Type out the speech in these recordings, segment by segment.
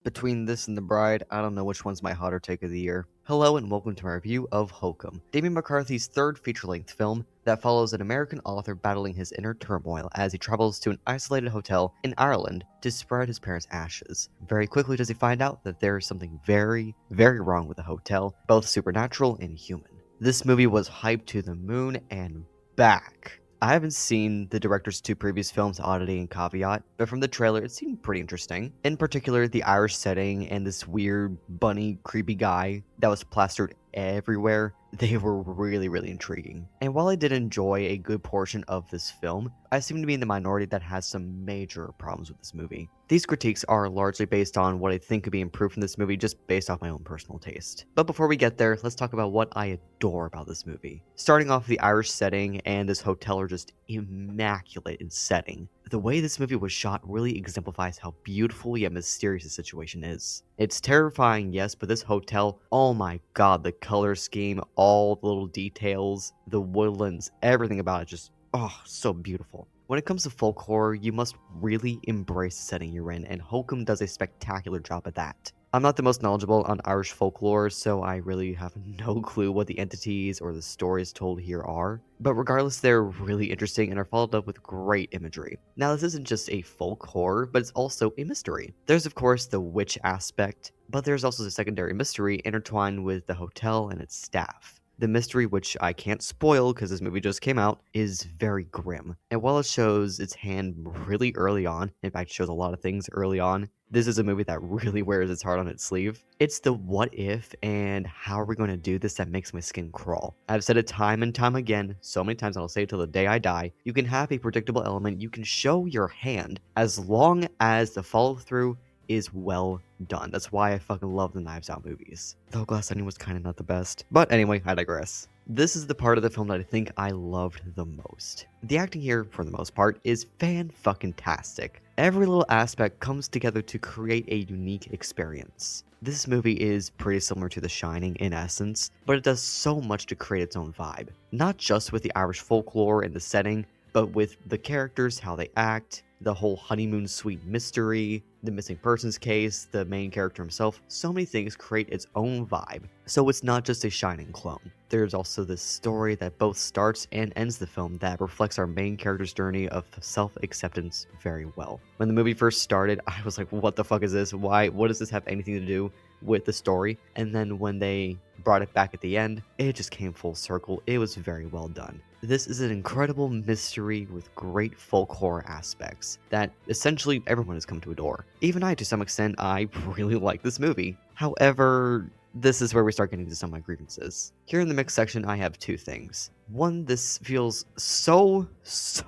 Between this and The Bride, I don't know which one's my hotter take of the year. Hello and welcome to my review of Hokum, Damien McCarthy's third feature-length film that follows an American author battling his inner turmoil as he travels to an isolated hotel in Ireland to spread his parents' ashes. Very quickly does he find out that there is something very, very wrong with the hotel, both supernatural and human. This movie was hyped to the moon and back. I haven't seen the director's two previous films, Oddity and Caveat, but from the trailer it seemed pretty interesting. In particular, the Irish setting and this weird, bunny, creepy guy that was plastered everywhere, they were really intriguing. And while I did enjoy a good portion of this film, I seem to be in the minority that has some major problems with this movie. These critiques are largely based on what I think could be improved in this movie just based off my own personal taste. But before we get there, let's talk about what I adore about this movie. Starting off, the Irish setting and this hotel are just immaculate in setting. The way this movie was shot really exemplifies how beautiful yet mysterious the situation is. It's terrifying, yes, but this hotel, oh my god, the color scheme, all the little details, the woodlands, everything about it just, oh, so beautiful. When it comes to folk horror, you must really embrace the setting you're in, and Hokum does a spectacular job at that. I'm not the most knowledgeable on Irish folklore, so I really have no clue what the entities or the stories told here are, but regardless, they're really interesting and are followed up with great imagery. Now, this isn't just a folk horror, but it's also a mystery. There's of course the witch aspect, but there's also the secondary mystery intertwined with the hotel and its staff. The mystery, which I can't spoil because this movie just came out, is very grim. And while it shows its hand really early on, in fact, it shows a lot of things early on, this is a movie that really wears its heart on its sleeve. It's the what if and how are we going to do this that makes my skin crawl. I've said it time and time again, so many times, and I'll say it till the day I die. You can have a predictable element, you can show your hand, as long as the follow through is well done. That's why I fucking love the Knives Out movies. Though Glass Onion was kind of not the best. But anyway, I digress. This is the part of the film that I think I loved the most. The acting here, for the most part, is fan-fucking-tastic. Every little aspect comes together to create a unique experience. This movie is pretty similar to The Shining in essence, but it does so much to create its own vibe. Not just with the Irish folklore and the setting, but with the characters, how they act, the whole honeymoon suite mystery, the missing persons case, the main character himself. So many things create its own vibe. So it's not just a Shining clone. There's also this story that both starts and ends the film that reflects our main character's journey of self-acceptance very well. When the movie first started, I was like, what the fuck is this? Why? What does this have anything to do with the story? And then when they brought it back at the end, it just came full circle. It was very well done. This is an incredible mystery with great folk horror aspects that essentially everyone has come to adore. Even I, to some extent, I really like this movie. However, this is where we start getting to some of my grievances. Here in the mix section, I have two things. One, this feels so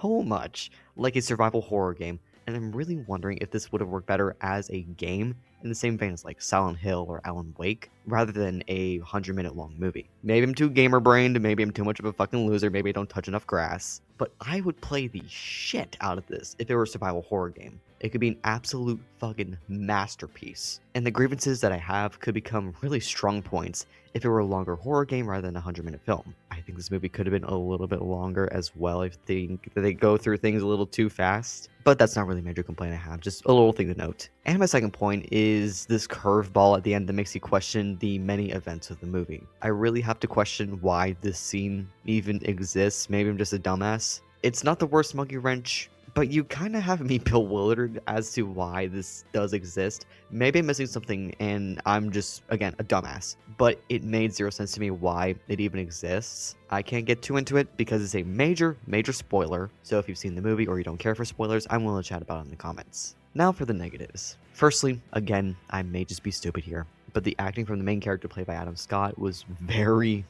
much like a survival horror game, and I'm really wondering if this would have worked better as a game in the same vein as like Silent Hill or Alan Wake, rather than a 100-minute long movie. Maybe I'm too gamer-brained, maybe I'm too much of a fucking loser, maybe I don't touch enough grass, but I would play the shit out of this if it were a survival horror game. It could be an absolute fucking masterpiece. And the grievances that I have could become really strong points if it were a longer horror game rather than a 100-minute film. I think this movie could have been a little bit longer as well. I think that they go through things a little too fast. But that's not really a major complaint I have, just a little thing to note. And my second point is this curveball at the end that makes you question the many events of the movie. I really have to question why this scene even exists. Maybe I'm just a dumbass. It's not the worst monkey wrench, but you kind of have me bewildered as to why this does exist. Maybe I'm missing something and I'm just, again, a dumbass. But it made zero sense to me why it even exists. I can't get too into it because it's a major spoiler. So if you've seen the movie or you don't care for spoilers, I'm willing to chat about it in the comments. Now for the negatives. Firstly, again, I may just be stupid here, but the acting from the main character played by Adam Scott was very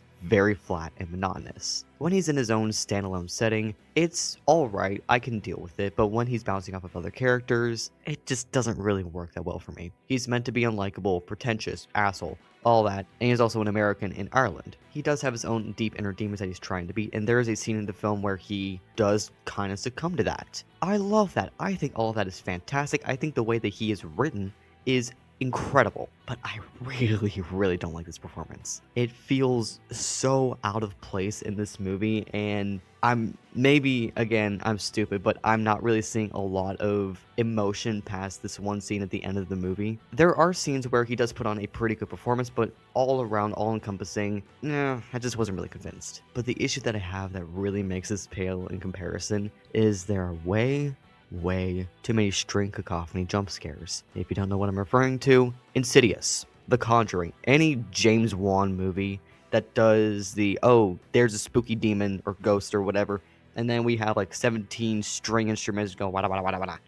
flat and monotonous. When he's in his own standalone setting, it's alright, I can deal with it, but when he's bouncing off of other characters, it just doesn't really work that well for me. He's meant to be unlikable, pretentious, asshole, all that, and he's also an American in Ireland. He does have his own deep inner demons that he's trying to beat, and there is a scene in the film where he does kind of succumb to that. I love that. I think all of that is fantastic. I think the way that he is written is incredible, but I really, really don't like this performance. It feels so out of place in this movie, and I'm stupid, but I'm not really seeing a lot of emotion past this one scene at the end of the movie. There are scenes where he does put on a pretty good performance, but all around, all encompassing, nah, I just wasn't really convinced. But the issue that I have that really makes this pale in comparison is there are way too many string cacophony jump scares. If you don't know what I'm referring to, Insidious, The Conjuring, any James Wan movie that does the, oh, there's a spooky demon or ghost or whatever, and then we have like 17 string instruments go wada wada wada wada.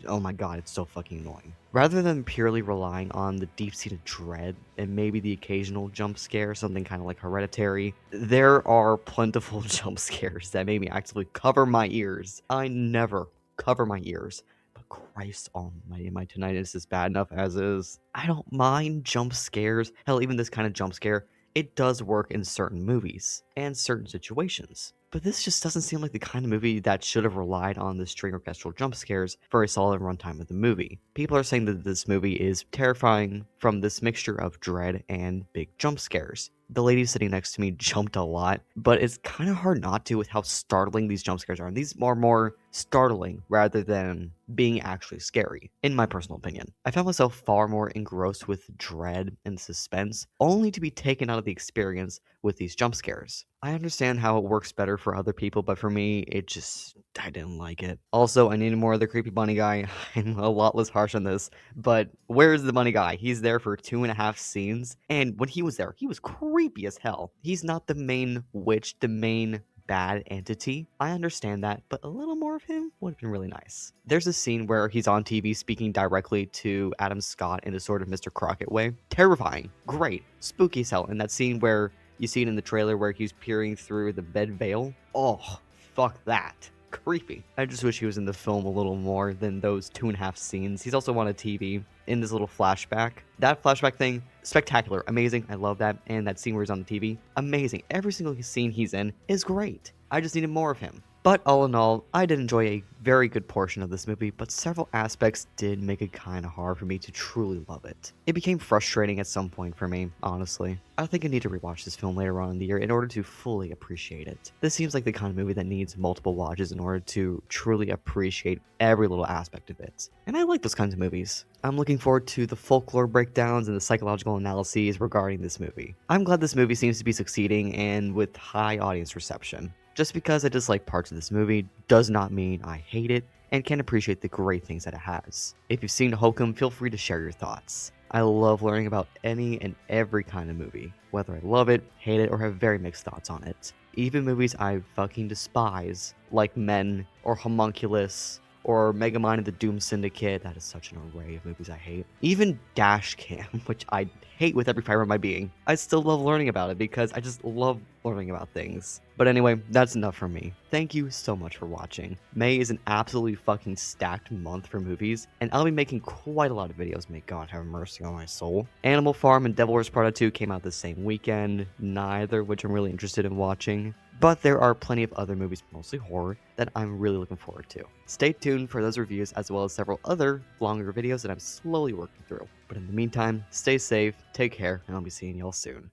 Oh my god, it's so fucking annoying. Rather than purely relying on the deep-seated dread and maybe the occasional jump scare, something kind of like Hereditary, there are plentiful jump scares that made me actively cover my ears. I never cover my ears, but Christ almighty, my tinnitus is bad enough as is. I don't mind jump scares. Hell, even this kind of jump scare, it does work in certain movies and certain situations. But this just doesn't seem like the kind of movie that should have relied on the string orchestral jump scares for a solid runtime of the movie. People are saying that this movie is terrifying from this mixture of dread and big jump scares. The lady sitting next to me jumped a lot, but it's kind of hard not to with how startling these jump scares are. And these are more startling rather than being actually scary, in my personal opinion. I found myself far more engrossed with dread and suspense, only to be taken out of the experience with these jump scares. I understand how it works better for other people, but for me, I didn't like it. Also, I needed more of the creepy bunny guy. I'm a lot less harsh on this, but where is the bunny guy? He's there for 2.5 scenes, and when he was there, he was creepy as hell. He's not the main witch, the main bad entity. I understand that, but a little more of him would have been really nice. There's a scene where he's on TV speaking directly to Adam Scott in a sort of Mr. Crockett way. Terrifying. Great. Spooky as hell. And that scene where you see it in the trailer where he's peering through the bed veil. Oh, fuck that. Creepy. I just wish he was in the film a little more than those 2.5 scenes. He's also on a TV in this little flashback. That flashback thing, spectacular, amazing. I love that. And that scene where he's on the TV, amazing. Every single scene he's in is great. I just needed more of him. But all in all, I did enjoy a very good portion of this movie, but several aspects did make it kind of hard for me to truly love it. It became frustrating at some point for me, honestly. I think I need to rewatch this film later on in the year in order to fully appreciate it. This seems like the kind of movie that needs multiple watches in order to truly appreciate every little aspect of it. And I like those kinds of movies. I'm looking forward to the folklore breakdowns and the psychological analyses regarding this movie. I'm glad this movie seems to be succeeding and with high audience reception. Just because I dislike parts of this movie does not mean I hate it and can appreciate the great things that it has. If you've seen Hokum, feel free to share your thoughts. I love learning about any and every kind of movie, whether I love it, hate it, or have very mixed thoughts on it. Even movies I fucking despise, like Men, or Homunculus, or Megamind and the Doom Syndicate. That is such an array of movies I hate. Even Dashcam, which I hate with every fiber of my being. I still love learning about it because I just love learning about things. But anyway, that's enough from me. Thank you so much for watching. May is an absolutely fucking stacked month for movies, and I'll be making quite a lot of videos, may God have mercy on my soul. Animal Farm and Devil Wears Prada 2 came out the same weekend, neither which I'm really interested in watching. But there are plenty of other movies, mostly horror, that I'm really looking forward to. Stay tuned for those reviews as well as several other longer videos that I'm slowly working through. But in the meantime, stay safe, take care, and I'll be seeing y'all soon.